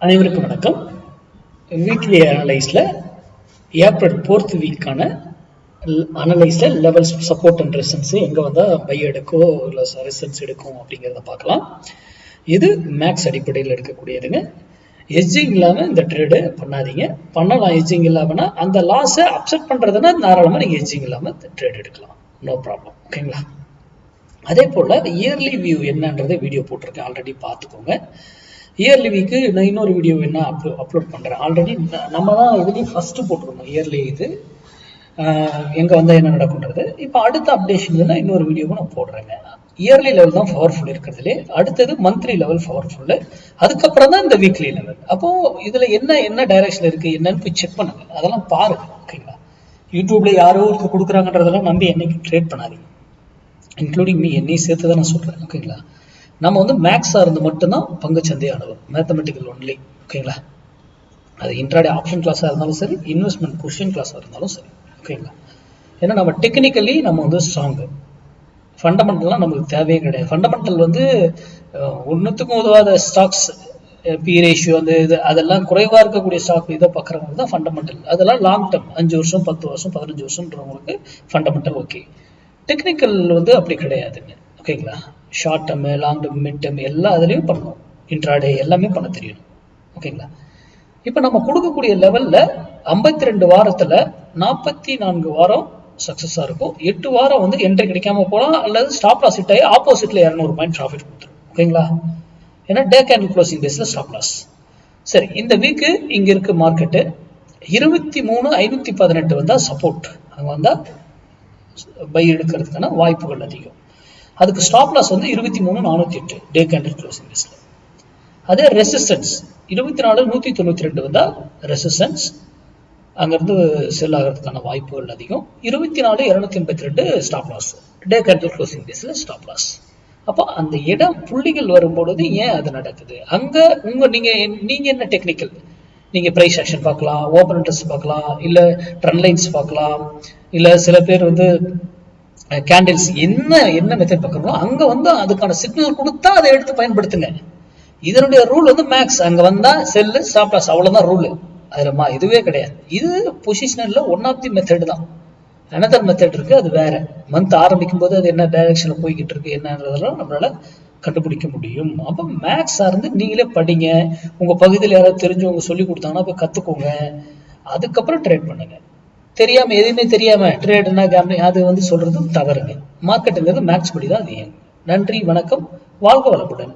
அனைவருக்கும் வணக்கம். Weekly அனலைஸ்ல April 4th வீக்கான அனலைஸ்ல லெவல்ஸ் சப்போர்ட் அண்ட் ரெசன்ஸ் எங்க வந்தா பை எடுக்கோ இல்லை ரெசன்ஸ் எடுக்கும் அப்படிங்கிறத பார்க்கலாம். இது மேக்ஸ் அடிப்படையில் எடுக்கக்கூடியதுங்க. எட்ஜிங் இல்லாமல் இந்த ட்ரேடு பண்ணாதீங்க. பண்ணலாம் எட்ஜிங் இல்லாமல்னா அந்த லாஸை அப்செட் பண்ணுறதுன்னா தாராளமாக நீங்கள் எட்ஜிங் இல்லாமல் ட்ரேட் எடுக்கலாம், நோ ப்ராப்ளம். ஓகேங்களா? அதே போல் இயர்லி வியூ என்னன்றதை வீடியோ போட்டிருக்கேன், ஆல்ரெடி பார்த்துக்கோங்க. இயர்லி வீக்கு நான் இன்னொரு வீடியோ என்ன அப்லோட் பண்ணுறேன். ஆல்ரெடி நம்ம தான் இதுலேயும் ஃபஸ்ட்டு போட்டிருந்தோம் இயர்லி இது எங்கே வந்தால் என்ன நடக்குன்றது. இப்போ அடுத்த அப்டேஷன் இன்னொரு வீடியோவும் நான் போடுறேங்க. இயர்லி லெவல் தான் பவர்ஃபுல் இருக்கிறதுலே, அடுத்தது மந்த்லி லெவல் பவர்ஃபுல்லு, அதுக்கப்புறம் தான் இந்த வீக்லி லெவல். அப்போது இதில் என்ன டைரக்ஷன் இருக்குது என்னன்னு போய் செக் பண்ணுங்க, அதெல்லாம் பாருங்க. ஓகேங்களா? யூடியூப்ல யாரோ ஒருத்தர் கொடுக்குறாங்கன்றதெல்லாம் நம்பி என்னைக்கு ட்ரேட் பண்ணாதீங்க, இன்க்ளூடிங் மீ, என்னையும் சேர்த்து தான் நான் சொல்கிறேன். ஓகேங்களா? நம்ம மேக்ஸாக இருந்து மட்டும்தான் பங்குச்சந்தை அணுகும், மேத்தமெட்டிக்கல் ஒன்லி. ஓகேங்களா? அது இன்ட்ராடே ஆப்ஷன் கிளாஸாக இருந்தாலும் சரி, இன்வெஸ்ட்மெண்ட் பொசிஷன் கிளாஸாக இருந்தாலும் சரி. ஓகேங்களா? ஏன்னா நம்ம டெக்னிக்கலி நம்ம ஸ்ட்ராங்கு, ஃபண்டமெண்டல்லாம் நமக்கு தேவையே கிடையாது. ஃபண்டமெண்டல் ஒன்றுத்துக்கும் உதவாத ஸ்டாக்ஸ், பி ரேஷியோ இது அதெல்லாம் குறைவாக இருக்கக்கூடிய ஸ்டாக் இதை பார்க்குறவங்களுக்கு தான் ஃபண்டமெண்டல். அதெல்லாம் லாங் டேர்ம், 5 வருஷம் 10 வருஷம் 15 வருஷம்ன்றவங்களுக்கு ஃபண்டமெண்டல் ஓகே. டெக்னிக்கல் அப்படி கிடையாதுங்க. ஓகேங்களா? Short term, long term, mid term எல்லா அதுலேயும் பண்ணணும், இன்ட்ராடே எல்லாமே பண்ண தெரியணும். ஓகேங்களா? இப்போ நம்ம கொடுக்கக்கூடிய லெவலில் 52 வாரத்தில் 44 வாரம் சக்ஸஸாக இருக்கும். 8 வாரம் என்ட்ரி கிடைக்காம போகலாம், அல்லது ஸ்டாப் லாஸ் ஹிட் ஆகி ஆப்போசிட்டில் 200 பாயிண்ட் ப்ராஃபிட் கொடுத்துரும். ஓகேங்களா? ஏன்னா டே கேண்டில் க்ளோசிங் பேஸில் ஸ்டாப் லாஸ். சரி, இந்த வீக்கு இங்கே இருக்கு மார்க்கெட்டு 23,518 வந்தால் சப்போர்ட், அங்கே வந்தால் பை எடுக்கிறதுக்கான வாய்ப்புகள் அதிகம். அதுக்கு stop loss 23,408 day candle closing பேஸில். அதே ரெசிஸ்டன்ஸ் 24,192 வந்தால் ரெசிஸ்டன்ஸ், அங்கேருந்து செல் ஆகிறதுக்கான வாய்ப்புகள் அதிகம். 24,282 stop loss, day candle closing பேஸில் ஸ்டாப் லாஸ். அப்போ அந்த இடம் புள்ளிகள் வரும்பொழுது ஏன் அது நடக்குது? அங்கே நீங்கள் என்ன டெக்னிக்கல், நீங்கள் ப்ரைஸ் ஆக்ஷன் பார்க்கலாம், ஓப்பன் இன்ட்ரெஸ்ட் பார்க்கலாம், இல்லை ட்ரெண்ட் லைன்ஸ் பார்க்கலாம், இல்லை சில பேர் கேண்டில்ஸ் என்ன மெத்தட் பார்க்கறோமோ அங்கே அதுக்கான சிக்னல் கொடுத்தா அதை எடுத்து பயன்படுத்துங்க. இதனுடைய ரூல் மேக்ஸ், அங்கே வந்தால் செல்லு ஸ்டாப் லாஸ், அவ்வளோதான் ரூலு. அதுலமா இதுவே கிடையாது. இது பொசிஷனில் ஒன் ஆஃப் தி மெத்தட் தான். அனதர் மெத்தட் இருக்கு, அது வேற. மந்த் ஆரம்பிக்கும் போது அது என்ன டைரக்ஷனில் போய்கிட்டு இருக்கு என்னன்றதெல்லாம் நம்மளால கண்டுபிடிக்க முடியும். அப்போ மேக்ஸ் சார்ந்து நீங்களே படிங்க, உங்கள் பகுதியில் யாராவது தெரிஞ்சவங்க சொல்லி கொடுத்தாங்கன்னா போய் கற்றுக்கோங்க, அதுக்கப்புறம் ட்ரேட் பண்ணுங்க. தெரியாம எதுவுமே தெரியாம ட்ரேட்னா கேம்பிளிங் அது சொல்றது தவறுங்க. மார்க்கெட்டுங்கிறது மேக்ஸ் படி தான் அது. நன்றி, வணக்கம், வாழ்க வளமுடன்.